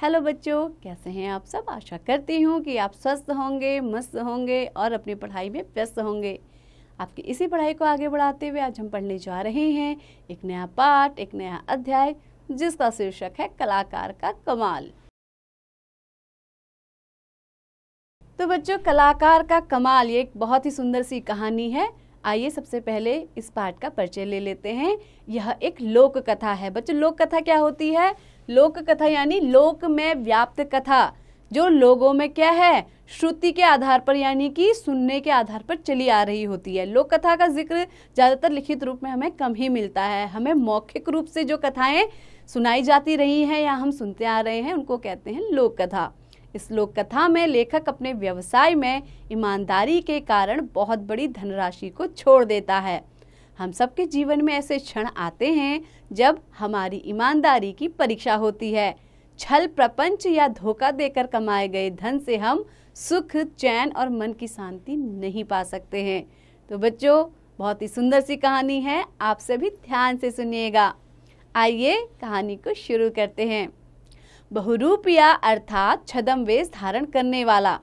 Hello बच्चों, कैसे हैं आप सब। आशा करती हूँ कि आप स्वस्थ होंगे, मस्त होंगे और अपनी पढ़ाई में व्यस्त होंगे। आपकी इसी पढ़ाई को आगे बढ़ाते हुए आज हम पढ़ने जा रहे हैं एक नया पाठ, एक नया अध्याय, जिसका शीर्षक है कलाकार का कमाल। तो बच्चों, कलाकार का कमाल ये एक बहुत ही सुंदर सी कहानी है। आइए सबसे पहले इस पाठ का परिचय ले लेते हैं। यह एक लोक कथा है। बच्चों, लोक कथा क्या होती है? लोक कथा यानी लोक में व्याप्त कथा, जो लोगों में क्या है, श्रुति के आधार पर यानी कि सुनने के आधार पर चली आ रही होती है। लोक कथा का जिक्र ज्यादातर लिखित रूप में हमें कम ही मिलता है। हमें मौखिक रूप से जो कथाएं सुनाई जाती रही हैं या हम सुनते आ रहे हैं, उनको कहते हैं लोक कथा। इस लोक कथा में लेखक अपने व्यवसाय में ईमानदारी के कारण बहुत बड़ी धनराशि को छोड़ देता है। हम सबके जीवन में ऐसे क्षण आते हैं जब हमारी ईमानदारी की परीक्षा होती है। छल प्रपंच या धोखा देकर कमाए गए धन से हम सुख, चैन और मन की शांति नहीं पा सकते हैं। तो बच्चों, बहुत ही सुंदर सी कहानी है, आप सभी ध्यान से सुनिएगा। आइए कहानी को शुरू करते हैं। बहुरूपिया अर्थात छद्म वेश धारण करने वाला।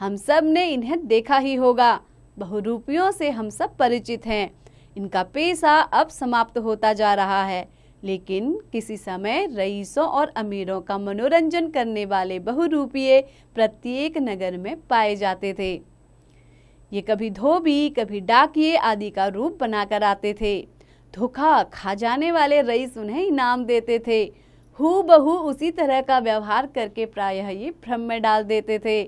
हम सब ने इन्हें देखा ही होगा। बहुरूपियों से हम सब परिचित हैं। इनका पेशा अब समाप्त होता जा रहा है, लेकिन किसी समय रईसों और अमीरों का मनोरंजन करने वाले बहुरूपिये प्रत्येक नगर में पाए जाते थे। ये कभी धोबी, कभी डाकिये आदि का रूप बनाकर आते थे। धोखा खा जाने वाले रईस उन्हें इनाम देते थे। हूबहू उसी तरह का व्यवहार करके प्रायः ये भ्रम में डाल देते थे,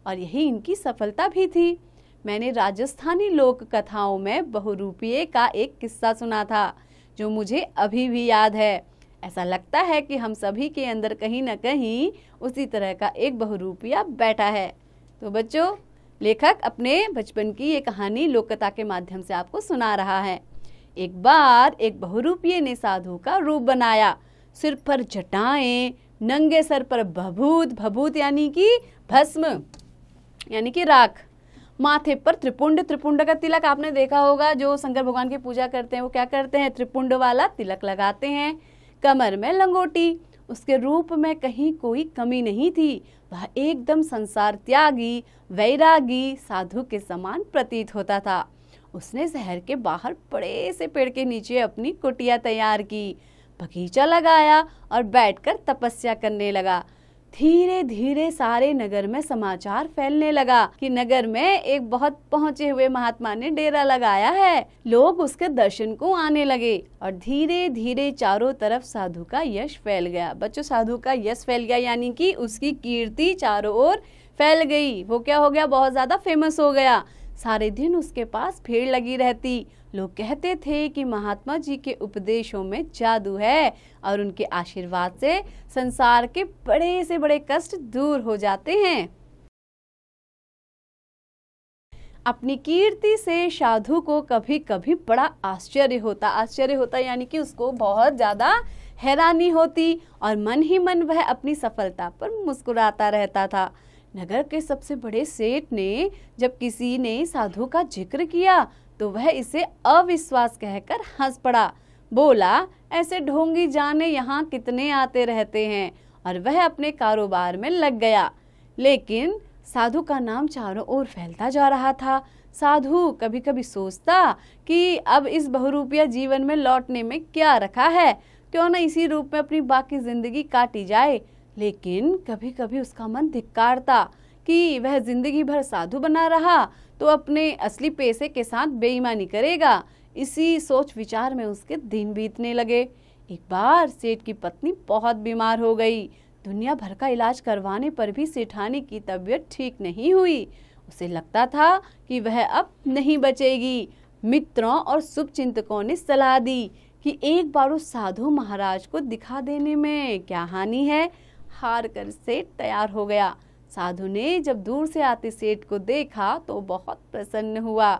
और यही इनकी सफलता भी थी। मैंने राजस्थानी लोक कथाओं में बहुरूपिये का एक किस्सा सुना था, जो मुझे अभी भी याद है। ऐसा लगता है कि हम सभी के अंदर कहीं न कहीं उसी तरह का एक बहुरूपिया बैठा है। तो बच्चों, लेखक अपने बचपन की ये कहानी लोक कथा के माध्यम से आपको सुना रहा है। एक बार एक बहुरूपिये ने साधु का रूप बनाया। सिर पर जटाएं, नंगे सर पर भभूत, भभूत यानी कि भस्म यानी कि राख, माथे पर त्रिपुंड, त्रिपुंड का तिलक आपने देखा होगा। जो शंकर भगवान की पूजा करते हैं वो क्या करते हैं, त्रिपुंड वाला तिलक लगाते हैं। कमर में लंगोटी। उसके रूप में कहीं कोई कमी नहीं थी। वह एकदम संसार त्यागी, वैरागी साधु के समान प्रतीत होता था। उसने शहर के बाहर बड़े से पेड़ के नीचे अपनी कुटिया तैयार की, बगीचा लगाया और बैठकर तपस्या करने लगा। धीरे धीरे सारे नगर में समाचार फैलने लगा कि नगर में एक बहुत पहुंचे हुए महात्मा ने डेरा लगाया है। लोग उसके दर्शन को आने लगे और धीरे धीरे चारों तरफ साधु का यश फैल गया। बच्चों, साधु का यश फैल गया यानी कि उसकी कीर्ति चारों ओर फैल गई। वो क्या हो गया, बहुत ज्यादा फेमस हो गया। सारे दिन उसके पास भीड़ लगी रहती। लोग कहते थे कि महात्मा जी के उपदेशों में जादू है और उनके आशीर्वाद से संसार के बड़े से बड़े कष्ट दूर हो जाते हैं। अपनी कीर्ति से साधु को कभी कभी बड़ा आश्चर्य होता यानी कि उसको बहुत ज्यादा हैरानी होती और मन ही मन वह अपनी सफलता पर मुस्कुराता रहता था। नगर के सबसे बड़े सेठ ने जब किसी ने साधु का जिक्र किया तो वह इसे अविश्वास कहकर हंस पड़ा। बोला, ऐसे ढोंगी जाने यहाँ कितने आते रहते हैं, और वह अपने कारोबार में लग गया। लेकिन साधु का नाम चारों ओर फैलता जा रहा था। साधु कभी कभी सोचता कि अब इस बहुरूपिया जीवन में लौटने में क्या रखा है, क्यों न इसी रूप में अपनी बाकी जिंदगी काटी जाए। लेकिन कभी कभी उसका मन धिक्कारता कि वह जिंदगी भर साधु बना रहा तो अपने असली पेशे के साथ बेईमानी करेगा। इसी सोच विचार में उसके दिन बीतने लगे। एक बार सेठ की पत्नी बहुत बीमार हो गई। दुनिया भर का इलाज करवाने पर भी सेठानी की तबीयत ठीक नहीं हुई। उसे लगता था कि वह अब नहीं बचेगी। मित्रों और शुभचिंतकों ने सलाह दी कि एक बार उस साधु महाराज को दिखा देने में क्या हानि है। हार कर सेठ तैयार हो गया। साधु ने जब दूर से आते सेठ को देखा तो बहुत प्रसन्न हुआ।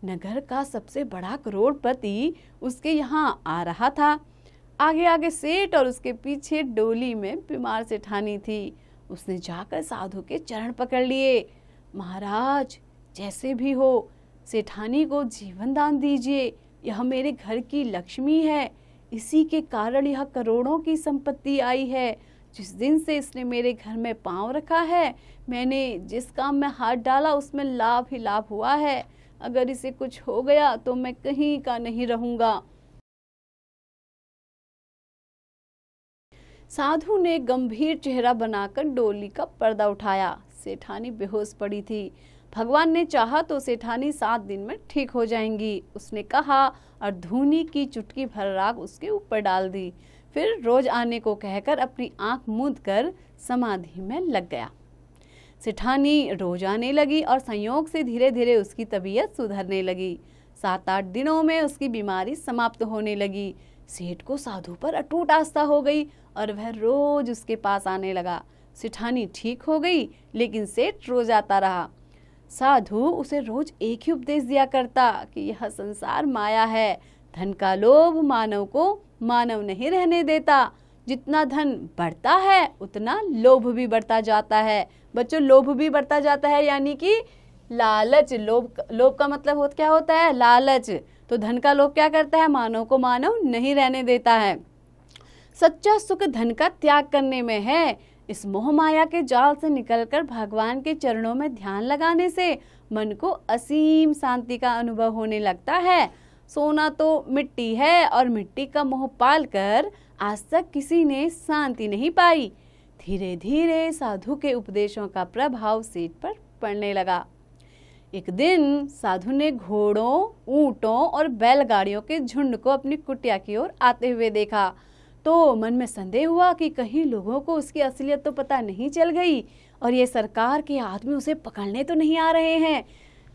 नगर का सबसे बड़ा करोड़पति उसके यहाँ आ रहा था। आगे आगे सेठ और उसके पीछे डोली में बीमार सेठानी थी। उसने जाकर साधु के चरण पकड़ लिए। महाराज, जैसे भी हो सेठानी को जीवन दान दीजिए। यह मेरे घर की लक्ष्मी है। इसी के कारण यह करोड़ों की संपत्ति आई है। जिस दिन से इसने मेरे घर में पाँव रखा है, मैंने जिस काम में हाथ डाला उसमें लाभ ही लाभ हुआ है। अगर इसे कुछ हो गया तो मैं कहीं का नहीं रहूंगा। साधु ने गंभीर चेहरा बनाकर डोली का पर्दा उठाया। सेठानी बेहोश पड़ी थी। भगवान ने चाहा तो सेठानी 7 दिन में ठीक हो जाएंगी, उसने कहा और धूनी की चुटकी भर राख उसके ऊपर डाल दी। फिर रोज आने को कहकर अपनी आंख मूंद कर समाधि में लग गया। सेठानी रोज आने लगी और संयोग से धीरे धीरे उसकी तबीयत सुधरने लगी। 7-8 दिनों में उसकी बीमारी समाप्त होने लगी। सेठ को साधु पर अटूट आस्था हो गई और वह रोज उसके पास आने लगा। सेठानी ठीक हो गई, लेकिन सेठ रोज आता रहा। साधु उसे रोज एक ही उपदेश दिया करता कि यह संसार माया है, धन का लोभ मानव को मानव नहीं रहने देता। जितना धन बढ़ता है उतना लोभ भी बढ़ता जाता है। बच्चों, लोभ भी बढ़ता जाता है यानी कि लालच। लोभ का मतलब क्या होता है? लालच। तो धन का लोभ क्या करता है? मानव को मानव नहीं रहने देता है। सच्चा सुख धन का त्याग करने में है। इस मोह माया के जाल से निकलकर भगवान के चरणों में ध्यान लगाने से मन को असीम शांति का अनुभव होने लगता है। सोना तो मिट्टी है और मिट्टी का मोह पालकर आज तक किसी ने शांति नहीं पाई। धीरे धीरे साधु के उपदेशों का प्रभाव सेठ पर पड़ने लगा। एक दिन साधु ने घोड़ों, ऊंटों और बैलगाड़ियों के झुंड को अपनी कुटिया की ओर आते हुए देखा तो मन में संदेह हुआ कि कहीं लोगों को उसकी असलियत तो पता नहीं चल गई और ये सरकार के आदमी उसे पकड़ने तो नहीं आ रहे हैं।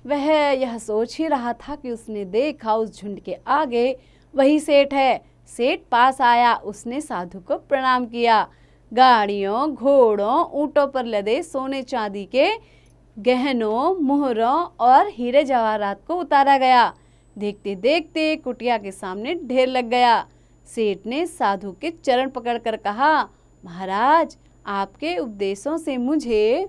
वह यह सोच ही रहा था कि उसने देखा उस झुंड के आगे वही सेठ है। सेठ पास आया, उसने साधु को प्रणाम किया। गाड़ियों, घोड़ों, ऊंटों पर लदे सोने चांदी के गहनों, मोहरों और हीरे जवाहरात को उतारा गया। देखते देखते कुटिया के सामने ढेर लग गया। सेठ ने साधु के चरण पकड़कर कहा, महाराज, आपके उपदेशों से मुझे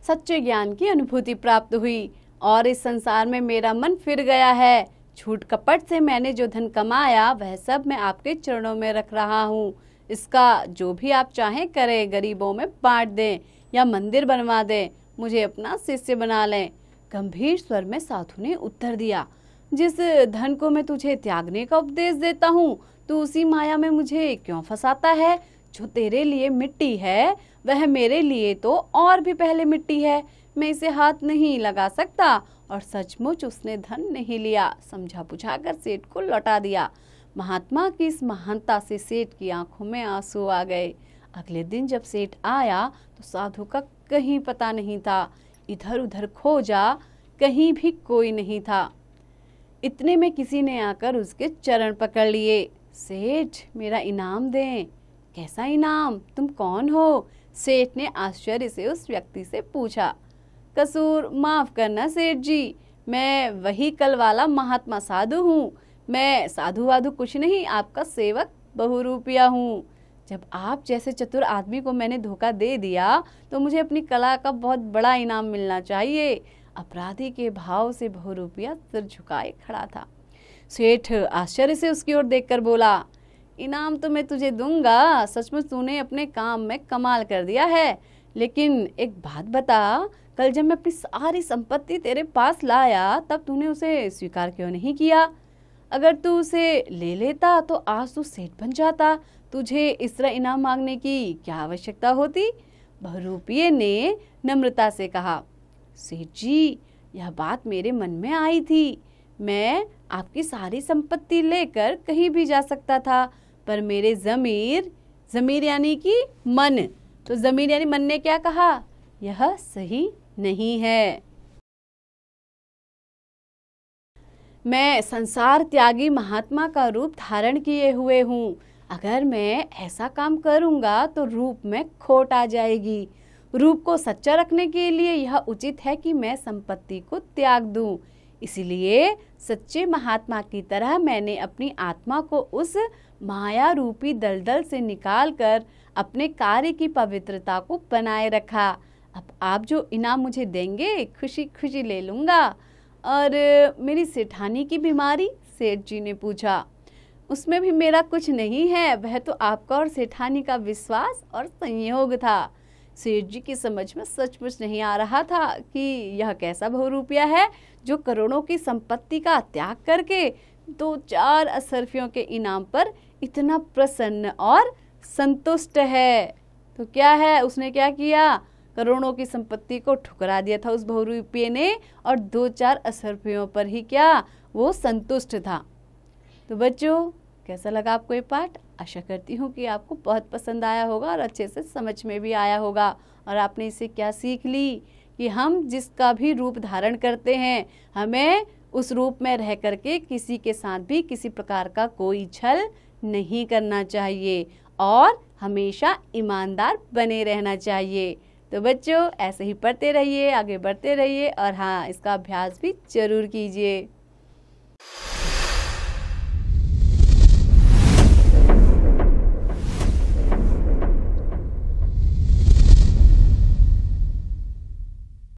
सच्चे ज्ञान की अनुभूति प्राप्त हुई और इस संसार में मेरा मन फिर गया है। झूठ कपट से मैंने जो धन कमाया वह सब मैं आपके चरणों में रख रहा हूँ। इसका जो भी आप चाहें करें, गरीबों में बांट दें या मंदिर बनवा दें, मुझे अपना शिष्य बना लें। गंभीर स्वर में साधु ने उत्तर दिया, जिस धन को मैं तुझे त्यागने का उपदेश देता हूँ, तू उसी माया में मुझे क्यों फंसाता है? जो तेरे लिए मिट्टी है वह मेरे लिए तो और भी पहले मिट्टी है। मैं इसे हाथ नहीं लगा सकता। और सचमुच उसने धन नहीं लिया। समझा बुझाकर सेठ को लौटा दिया। महात्मा की इस महानता से सेठ की आंखों में आंसू आ गए। अगले दिन जब सेठ आया तो साधु का कहीं पता नहीं था। इधर उधर खोजा, कहीं भी कोई नहीं था। इतने में किसी ने आकर उसके चरण पकड़ लिए। सेठ, मेरा इनाम दें। कैसा इनाम? तुम कौन हो? सेठ ने आश्चर्य से उस व्यक्ति से पूछा। कसूर माफ करना सेठ जी, मैं वही कल वाला महात्मा साधु हूँ। मैं साधु वाधु कुछ नहीं, आपका सेवक बहुरूपिया हूँ। जब आप जैसे चतुर आदमी को मैंने धोखा दे दिया तो मुझे अपनी कला का बहुत बड़ा इनाम मिलना चाहिए। अपराधी के भाव से बहुरूपिया सिर झुकाए खड़ा था। सेठ आश्चर्य से उसकी ओर देखकर बोला, इनाम तो मैं तुझे दूंगा, सचमुच तूने अपने काम में कमाल कर दिया है। लेकिन एक बात बता, कल जब मैं अपनी सारी संपत्ति तेरे पास लाया तब तूने उसे स्वीकार क्यों नहीं किया? अगर तू उसे ले लेता तो आज तू सेठ बन जाता। तुझे इस तरह इनाम मांगने की क्या आवश्यकता होती? बहुरूपिये ने नम्रता से कहा, सेठ जी, यह बात मेरे मन में आई थी। मैं आपकी सारी संपत्ति लेकर कहीं भी जा सकता था, पर मेरे जमीर यानी कि मन, तो जमीर यानी मन ने क्या कहा? यह सही नहीं है। मैं संसार त्यागी महात्मा का रूप धारण किए हुए हूँ। अगर मैं ऐसा काम करूँगा तो रूप में खोट आ जाएगी। रूप को सच्चा रखने के लिए यह उचित है कि मैं संपत्ति को त्याग दूं। इसलिए सच्चे महात्मा की तरह मैंने अपनी आत्मा को उस माया रूपी दलदल से निकालकर अपने कार्य की पवित्रता को बनाए रखा। अब आप जो इनाम मुझे देंगे खुशी खुशी ले लूँगा। और मेरी सेठानी की बीमारी? सेठ जी ने पूछा। उसमें भी मेरा कुछ नहीं है, वह तो आपका और सेठानी का विश्वास और संयोग था। सेठ जी की समझ में सचमुच नहीं आ रहा था कि यह कैसा बहुरूपिया है जो करोड़ों की संपत्ति का त्याग करके 2-4 असरफियों के इनाम पर इतना प्रसन्न और संतुष्ट है। तो क्या है, उसने क्या किया, करोड़ों की संपत्ति को ठुकरा दिया था उस बहुरूपिये ने, और 2-4 असरफियों पर ही क्या वो संतुष्ट था। तो बच्चों, कैसा लगा आपको ये पाठ? आशा करती हूँ कि आपको बहुत पसंद आया होगा और अच्छे से समझ में भी आया होगा। और आपने इससे क्या सीख ली कि हम जिसका भी रूप धारण करते हैं, हमें उस रूप में रह करके किसी के साथ भी किसी प्रकार का कोई छल नहीं करना चाहिए और हमेशा ईमानदार बने रहना चाहिए। तो बच्चों, ऐसे ही पढ़ते रहिए, आगे बढ़ते रहिए और हाँ, इसका अभ्यास भी जरूर कीजिए।